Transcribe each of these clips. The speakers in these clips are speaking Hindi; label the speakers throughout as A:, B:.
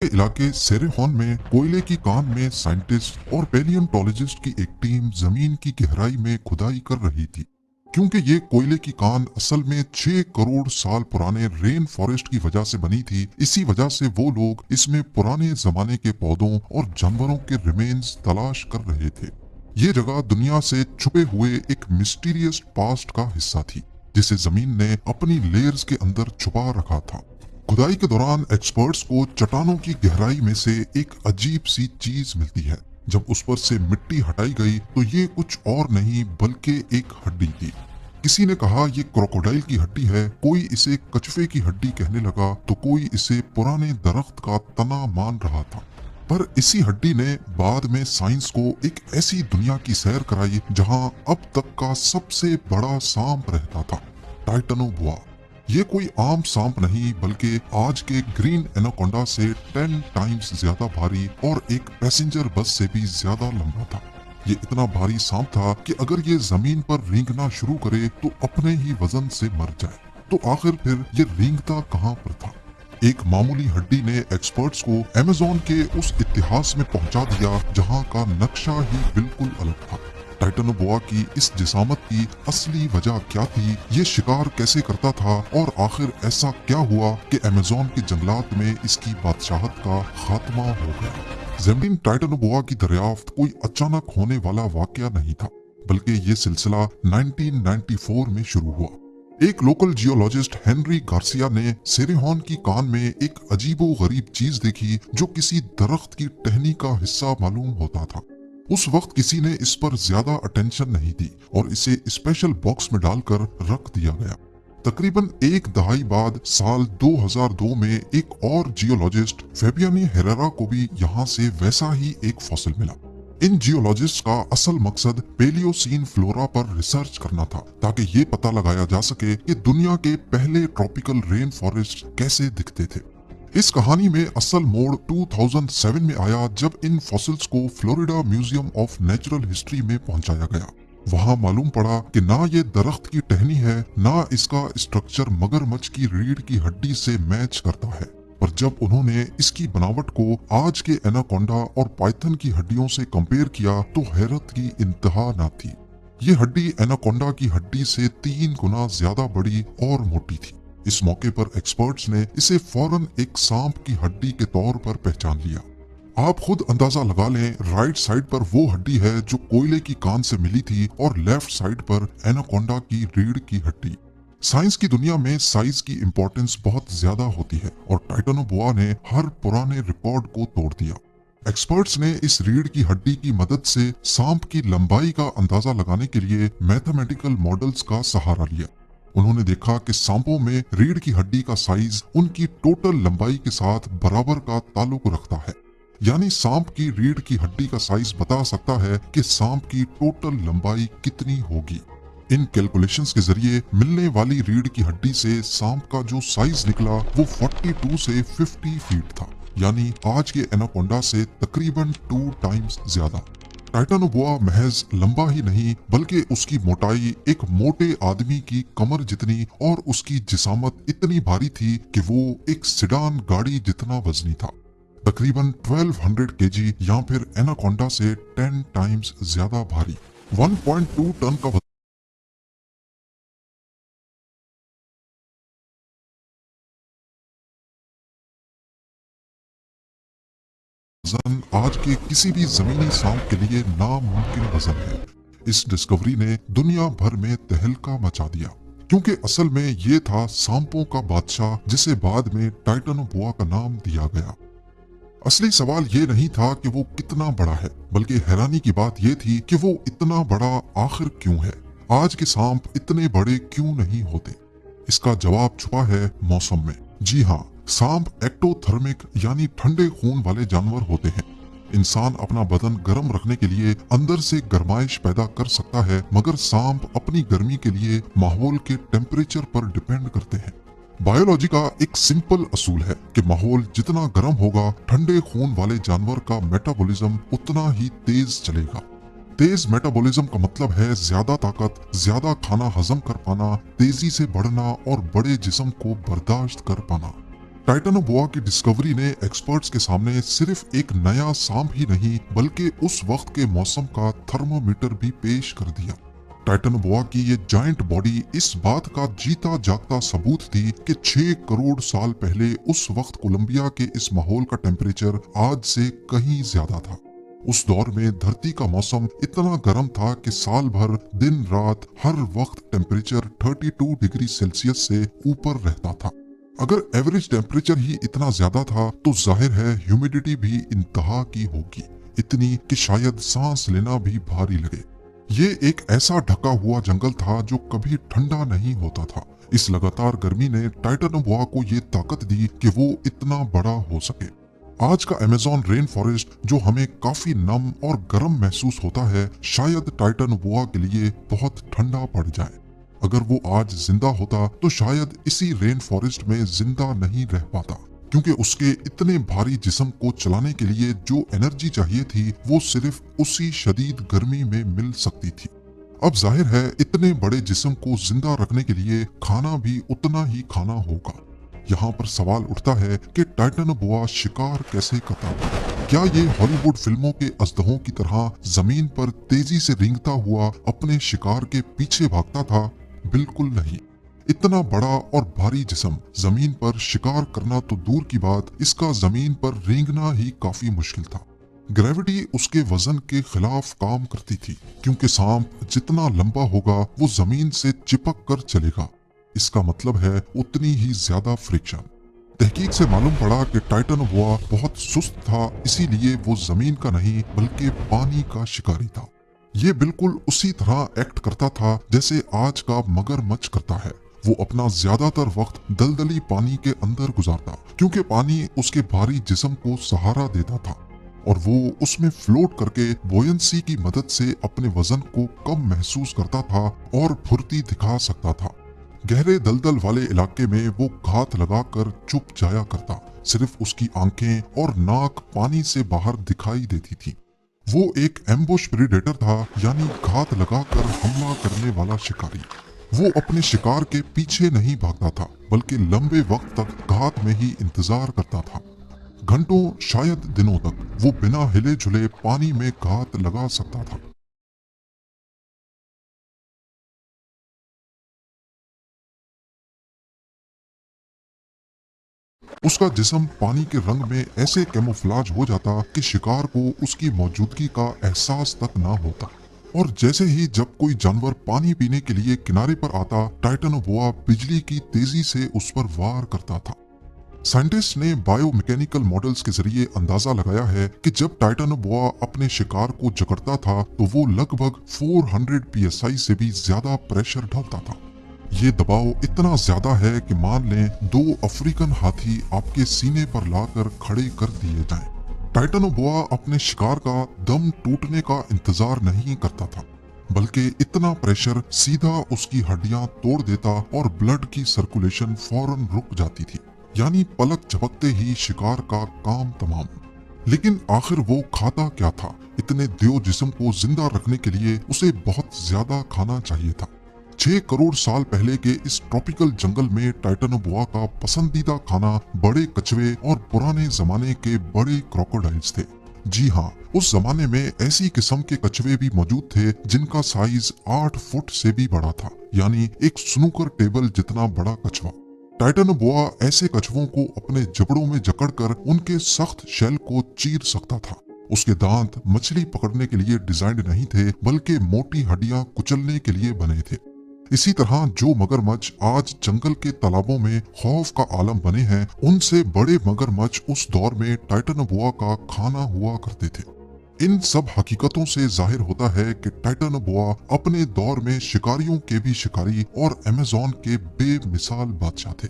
A: के इलाके सेरेहॉन में कोयले की कान में साइंटिस्ट और पैलियोंटोलॉजिस्ट की एक टीम जमीन की गहराई में खुदाई कर रही थी। क्योंकि ये कोयले की कान असल में 6 करोड़ साल पुराने रेन फॉरेस्ट की वजह से बनी थी। इसी वजह से वो लोग इसमें पुराने जमाने के पौधों और जानवरों के रिमेन्स तलाश कर रहे थे। ये जगह दुनिया से छुपे हुए एक मिस्टीरियस पास्ट का हिस्सा थी, जिसे जमीन ने अपनी लेयर्स के अंदर छुपा रखा था। खुदाई के दौरान एक्सपर्ट्स को चट्टानों की गहराई में से एक अजीब सी चीज मिलती है। जब उस पर से मिट्टी हटाई गई तो ये कुछ और नहीं बल्कि एक हड्डी थी। किसी ने कहा ये क्रोकोडाइल की हड्डी है, कोई इसे कछुए की हड्डी कहने लगा तो कोई इसे पुराने दरख्त का तना मान रहा था। पर इसी हड्डी ने बाद में साइंस को एक ऐसी दुनिया की सैर कराई जहां अब तक का सबसे बड़ा सांप रहता था, टाइटनोबोआ। ये कोई आम सांप नहीं बल्कि आज के ग्रीन एनाकोंडा से 10 टाइम्स ज्यादा भारी और एक पैसेंजर बस से भी ज्यादा लंबा था। ये इतना भारी सांप था कि अगर ये जमीन पर रेंगना शुरू करे तो अपने ही वजन से मर जाए। तो आखिर फिर ये रेंगता कहाँ पर था? एक मामूली हड्डी ने एक्सपर्ट्स को अमेज़न के उस इतिहास में पहुंचा दिया जहां का नक्शा ही बिल्कुल अलग था। टाइटनोबोआ की इस जिसामत की असली वजह क्या थी, ये शिकार कैसे करता था और आखिर ऐसा क्या हुआ कि अमेज़न के जंगलात में इसकी बादशाहत का खात्मा हो गया। ज़मीन टाइटनोबोआ की दरियाफ्त कोई अचानक होने वाला वाकया नहीं था, बल्कि ये सिलसिला 1994 में शुरू हुआ। एक लोकल जियोलॉजिस्ट हेनरी गार्सिया ने सेरेहॉन की कान में एक अजीबो गरीब चीज देखी जो किसी दरख्त की टहनी का हिस्सा मालूम होता था। उस वक्त किसी ने इस पर ज्यादा अटेंशन नहीं दी और इसे स्पेशल बॉक्स में डालकर रख दिया गया। तकरीबन एक दहाई बाद साल 2002 में एक और जियोलॉजिस्ट फेबियानी हेरेरा को भी यहाँ से वैसा ही एक फॉसिल मिला। इन जियोलॉजिस्ट का असल मकसद पेलियोसीन फ्लोरा पर रिसर्च करना था ताकि ये पता लगाया जा सके कि दुनिया के पहले ट्रॉपिकल रेन फॉरेस्ट कैसे दिखते थे। इस कहानी में असल मोड़ 2007 में आया जब इन फॉसिल्स को Florida museum of natural history में पहुंचाया गया। वहां मालूम पड़ा कि ना ये दरख्त की टहनी है, ना इसका स्ट्रक्चर मगरमच्छ की रीढ़ की हड्डी से मैच करता है। पर जब उन्होंने इसकी बनावट को आज के एनाकोंडा और पाइथन की हड्डियों से कंपेयर किया तो हैरत की इंतहा न थी। ये हड्डी एनाकोंडा की हड्डी से 3 गुना ज्यादा बड़ी और मोटी थी। इस मौके पर एक्सपर्ट्स ने इसे फौरन एक सांप की हड्डी के तौर पर पहचान लिया। आप खुद अंदाजा लगा लें, राइट साइड पर वो हड्डी है जो कोयले की कान से मिली थी और लेफ्ट साइड पर एनाकोंडा की रीढ़ की हड्डी। साइंस की दुनिया में साइज की इंपॉर्टेंस बहुत ज्यादा होती है और टाइटनोबोआ ने हर पुराने रिकॉर्ड को तोड़ दिया। एक्सपर्ट्स ने इस रीढ़ की हड्डी की मदद से सांप की लंबाई का अंदाजा लगाने के लिए मैथमेटिकल मॉडल्स का सहारा लिया। उन्होंने देखा कि सांपों में रीढ़ की हड्डी का साइज उनकी टोटल लंबाई के साथ बराबर का ताल्लुक रखता है। यानी सांप की रीढ़ की हड्डी का साइज बता सकता है कि सांप की टोटल लंबाई कितनी होगी। इन कैलकुलेशंस के जरिए मिलने वाली रीढ़ की हड्डी से सांप का जो साइज निकला वो 42 से 50 फीट था, यानी आज के एनाकोंडा से तकरीबन 2 टाइम्स ज्यादा। टाइटनोबोआ महज लंबा ही नहीं बल्कि उसकी मोटाई एक मोटे आदमी की कमर जितनी और उसकी जिसामत इतनी भारी थी कि वो एक सिडान गाड़ी जितना वजनी था, तकरीबन 1200 केजी या फिर एनाकोंडा से 10 टाइम्स ज्यादा भारी। 1.2 टन का वजन आज के किसी भी जमीनी सांप के लिए नामुमकिन वजन है। इस डिस्कवरी ने दुनिया भर में तहलका मचा दिया, क्योंकि असल में ये था सांपों का बादशाह जिसे बाद में टाइटनोबोआ का नाम दिया गया। असली सवाल ये नहीं था कि वो कितना बड़ा है, बल्कि हैरानी की बात ये थी कि वो इतना बड़ा आखिर क्यों है। आज के सांप इतने बड़े क्यों नहीं होते? इसका जवाब छुपा है मौसम में। जी हाँ, सांप एक्टोथर्मिक यानी ठंडे खून वाले जानवर होते हैं। इंसान अपना बदन गर्म रखने के लिए अंदर से गर्माइश पैदा कर सकता है, मगर सांप अपनी गर्मी के लिए माहौल के टेम्परेचर पर डिपेंड करते हैं। बायोलॉजी का एक सिंपल असूल है कि माहौल जितना गर्म होगा, ठंडे खून वाले जानवर का मेटाबॉलिज्म उतना ही तेज चलेगा। तेज मेटाबॉलिज्म का मतलब है ज्यादा ताकत, ज्यादा खाना हजम कर पाना, तेजी से बढ़ना और बड़े जिस्म को बर्दाश्त कर पाना। टाइटानोबोआ की डिस्कवरी ने एक्सपर्ट्स के सामने सिर्फ एक नया सांप ही नहीं बल्कि उस वक्त के मौसम का थर्मोमीटर भी पेश कर दिया। टाइटानोबोआ की ये जायंट बॉडी इस बात का जीता जागता सबूत थी कि 6 करोड़ साल पहले उस वक्त कोलंबिया के इस माहौल का टेम्परेचर आज से कहीं ज्यादा था। उस दौर में धरती का मौसम इतना गर्म था कि साल भर दिन रात हर वक्त टेम्परेचर 32 डिग्री सेल्सियस से ऊपर रहता था। अगर एवरेज टेम्परेचर ही इतना ज्यादा था तो जाहिर है ह्यूमिडिटी भी इंतहा की होगी, इतनी कि शायद सांस लेना भी भारी लगे। ये एक ऐसा ढका हुआ जंगल था जो कभी ठंडा नहीं होता था। इस लगातार गर्मी ने टाइटानोबोआ को ये ताकत दी कि वो इतना बड़ा हो सके। आज का अमेज़न रेन फॉरेस्ट जो हमें काफी नम और गर्म महसूस होता है, शायद टाइटानोबोआ के लिए बहुत ठंडा पड़ जाए। अगर वो आज जिंदा होता तो शायद इसी रेन फॉरेस्ट में जिंदा नहीं रह पाता, क्योंकि उसके इतने भारी जिस्म को चलाने के लिए जो एनर्जी चाहिए थी वो सिर्फ उसी शदीद गर्मी में मिल सकती थी। अब जाहिर है इतने बड़े जिस्म को जिंदा रखने के लिए खाना भी उतना ही खाना होगा। यहाँ पर सवाल उठता है कि टाइटानोबोआ शिकार कैसे करता था? क्या ये हॉलीवुड फिल्मों के अजदहों की तरह जमीन पर तेजी से रेंगता हुआ अपने शिकार के पीछे भागता था? बिल्कुल नहीं। इतना बड़ा और भारी जिस्म जमीन पर शिकार करना तो दूर की बात, इसका जमीन पर रेंगना ही काफी मुश्किल था। ग्रेविटी उसके वजन के खिलाफ काम करती थी, क्योंकि सांप जितना लंबा होगा वो जमीन से चिपक कर चलेगा। इसका मतलब है उतनी ही ज्यादा फ्रिक्शन। तहकीक से मालूम पड़ा कि टाइटानोबोआ बहुत सुस्त था, इसीलिए वो जमीन का नहीं बल्कि पानी का शिकारी था। ये बिल्कुल उसी तरह एक्ट करता था जैसे आज का मगरमच्छ करता है। वो अपना ज्यादातर वक्त दलदली पानी के अंदर गुजारता, क्योंकि पानी उसके भारी जिस्म को सहारा देता था और वो उसमें फ्लोट करके बोयंसी की मदद से अपने वजन को कम महसूस करता था और फुर्ती दिखा सकता था। गहरे दलदल वाले इलाके में वो घात लगाकर चुप जाया करता, सिर्फ उसकी आंखें और नाक पानी से बाहर दिखाई देती थी। वो एक एम्बुश प्रेडेटर था, यानी घात लगाकर हमला करने वाला शिकारी। वो अपने शिकार के पीछे नहीं भागता था, बल्कि लंबे वक्त तक घात में ही इंतजार करता था। घंटों शायद दिनों तक वो बिना हिले झुले पानी में घात लगा सकता था। उसका जिस्म पानी के रंग में ऐसे कैमोफ्लाज हो जाता कि शिकार को उसकी मौजूदगी का एहसास तक ना होता। और जैसे ही जब कोई जानवर पानी पीने के लिए किनारे पर आता, टाइटानोबोआ बिजली की तेजी से उस पर वार करता था। साइंटिस्ट ने बायोमैकेनिकल मॉडल्स के जरिए अंदाजा लगाया है कि जब टाइटानोबोआ अपने शिकार को जकड़ता था तो वो लगभग 400 psi से भी ज्यादा प्रेशर डालता था। ये दबाव इतना ज्यादा है कि मान लें 2 अफ्रीकन हाथी आपके सीने पर लाकर खड़े कर दिए जाएं। टाइटानोबोआ अपने शिकार का दम टूटने का इंतजार नहीं करता था, बल्कि इतना प्रेशर सीधा उसकी हड्डियां तोड़ देता और ब्लड की सर्कुलेशन फौरन रुक जाती थी, यानी पलक झपकते ही शिकार का काम तमाम। लेकिन आखिर वो खाता क्या था? इतने देव जिस्म को जिंदा रखने के लिए उसे बहुत ज्यादा खाना चाहिए था। 6 करोड़ साल पहले के इस ट्रॉपिकल जंगल में टाइटानोबोआ का पसंदीदा खाना बड़े कछुए और पुराने जमाने के बड़े क्रोकोडाइल्स थे। जी हाँ, उस जमाने में ऐसी किस्म के कछुए भी मौजूद थे जिनका साइज 8 फुट से भी बड़ा था, यानी एक स्नूकर टेबल जितना बड़ा कछुआ। टाइटानोबोआ ऐसे कछुओं को अपने जबड़ों में जकड़कर उनके सख्त शेल को चीर सकता था। उसके दांत मछली पकड़ने के लिए डिजाइन नहीं थे, बल्कि मोटी हड्डियां कुचलने के लिए बने थे। इसी तरह जो मगरमच्छ आज जंगल के तालाबों में खौफ का आलम बने हैं, उनसे बड़े मगरमच्छ उस दौर में टाइटानोबोआ का खाना हुआ करते थे। इन सब हकीकतों से जाहिर होता है कि टाइटानोबोआ अपने दौर में शिकारियों के भी शिकारी और अमेज़न के बेमिसाल बादशाह थे।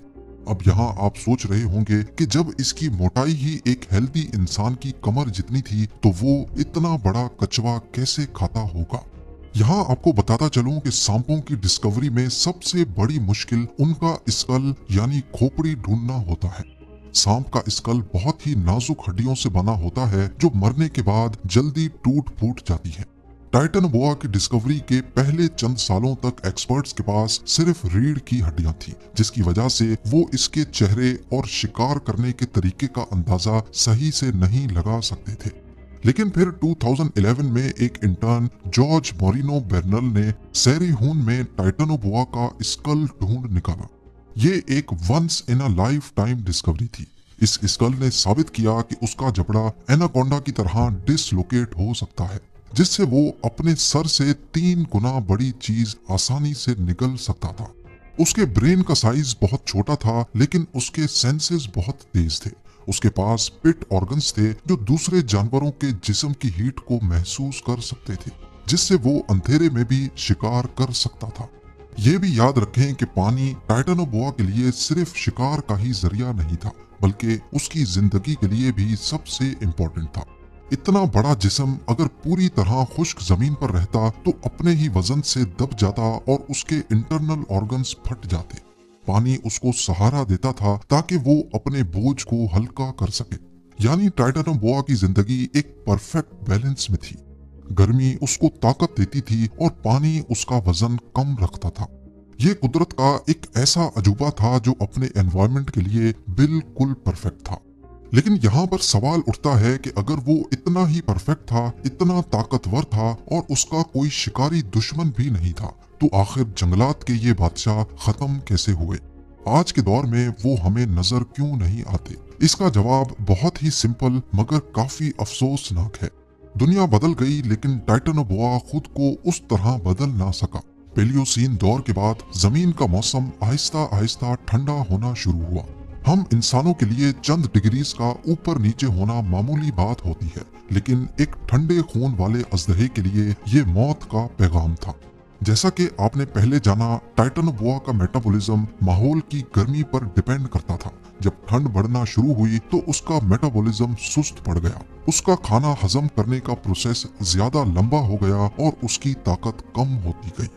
A: अब यहाँ आप सोच रहे होंगे कि जब इसकी मोटाई ही एक हेल्दी इंसान की कमर जितनी थी तो वो इतना बड़ा कछुआ कैसे खाता होगा। यहाँ आपको बताता चलूं कि सांपों की डिस्कवरी में सबसे बड़ी मुश्किल उनका स्कल यानी खोपड़ी ढूंढना होता है। सांप का स्कल बहुत ही नाजुक हड्डियों से बना होता है जो मरने के बाद जल्दी टूट फूट जाती है। टाइटनोबोआ की डिस्कवरी के पहले चंद सालों तक एक्सपर्ट्स के पास सिर्फ रीढ़ की हड्डियां थी, जिसकी वजह से वो इसके चेहरे और शिकार करने के तरीके का अंदाजा सही से नहीं लगा सकते थे। लेकिन फिर 2011 में एक इंटर्न जॉर्ज मोरिनो बेर्नल ने सेरीहून में टाइटनोबोआ का स्कल ढूंढ निकाला। ये एक once in a lifetime discovery थी। इस स्कल ने साबित किया कि उसका जबड़ा एनाकोंडा की तरह डिसलोकेट हो सकता है, जिससे वो अपने सर से 3 गुना बड़ी चीज आसानी से निगल सकता था। उसके ब्रेन का साइज बहुत छोटा था, लेकिन उसके सेंसेस बहुत तेज थे। उसके पास पिट ऑर्गन्स थे जो दूसरे जानवरों के जिस्म की हीट को महसूस कर सकते थे, जिससे वो अंधेरे में भी शिकार कर सकता था। ये भी याद रखें कि पानी टाइटनोबोआ के लिए सिर्फ शिकार का ही जरिया नहीं था, बल्कि उसकी जिंदगी के लिए भी सबसे इम्पोर्टेंट था। इतना बड़ा जिस्म अगर पूरी तरह खुश्क जमीन पर रहता तो अपने ही वजन से दब जाता और उसके इंटरनल ऑर्गन्स फट जाते। पानी उसको सहारा देता था ताकि वो अपने बोझ को हल्का कर सके। यानी टाइटनोबोआ की जिंदगी एक परफेक्ट बैलेंस में थी। गर्मी उसको ताकत देती थी और पानी उसका वजन कम रखता था। ये कुदरत का एक ऐसा अजूबा था जो अपने एनवायरनमेंट के लिए बिल्कुल परफेक्ट था। लेकिन यहाँ पर सवाल उठता है कि अगर वो इतना ही परफेक्ट था, इतना ताकतवर था और उसका कोई शिकारी दुश्मन भी नहीं था, तो आखिर जंगलात के ये बादशाह खत्म कैसे हुए? आज के दौर में वो हमें नजर क्यों नहीं आते? इसका जवाब बहुत ही सिंपल मगर काफी अफसोसनाक है। दुनिया बदल गई, लेकिन टाइटनोबोआ खुद को उस तरह बदल ना सका। पेलियोसीन दौर के बाद जमीन का मौसम आहिस्ता आहिस्ता ठंडा होना शुरू हुआ। हम इंसानों के लिए चंद डिग्रीज का ऊपर नीचे होना मामूली बात होती है, लेकिन एक ठंडे खून वाले अजदहे के लिए ये मौत का पैगाम था। जैसा कि आपने पहले जाना, टाइटनोबोआ का मेटाबॉलिज्म माहौल की गर्मी पर डिपेंड करता था। जब ठंड बढ़ना शुरू हुई तो उसका मेटाबॉलिज्म सुस्त पड़ गया। उसका खाना हजम करने का प्रोसेस ज्यादा लंबा हो गया और उसकी ताकत कम होती गई।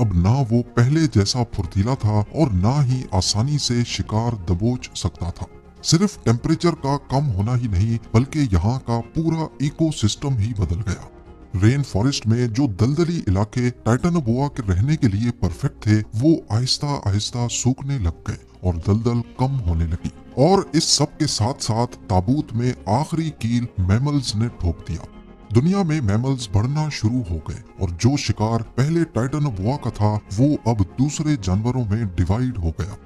A: अब ना वो पहले जैसा फुर्तीला था और ना ही आसानी से शिकार दबोच सकता था। सिर्फ टेम्परेचर का कम होना ही नहीं, बल्कि यहाँ का पूरा इकोसिस्टम ही बदल गया। रेन फॉरेस्ट में जो दलदली इलाके टाइटनोबोआ के रहने के लिए परफेक्ट थे, वो आहिस्ता आहिस्ता सूखने लग गए और दलदल कम होने लगी। और इस सब के साथ साथ ताबूत में आखिरी कील मैमल्स ने ठोक दिया। दुनिया में मैमल्स बढ़ना शुरू हो गए और जो शिकार पहले टाइटनोबोआ का था, वो अब दूसरे जानवरों में डिवाइड हो गया।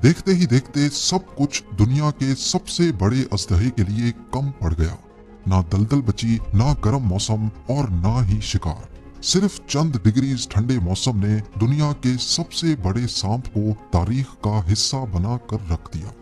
A: देखते ही देखते सब कुछ दुनिया के सबसे बड़े अजदहे के लिए कम पड़ गया। ना दलदल बची, ना गर्म मौसम और ना ही शिकार। सिर्फ चंद डिग्रीज ठंडे मौसम ने दुनिया के सबसे बड़े सांप को तारीख का हिस्सा बना कर रख दिया।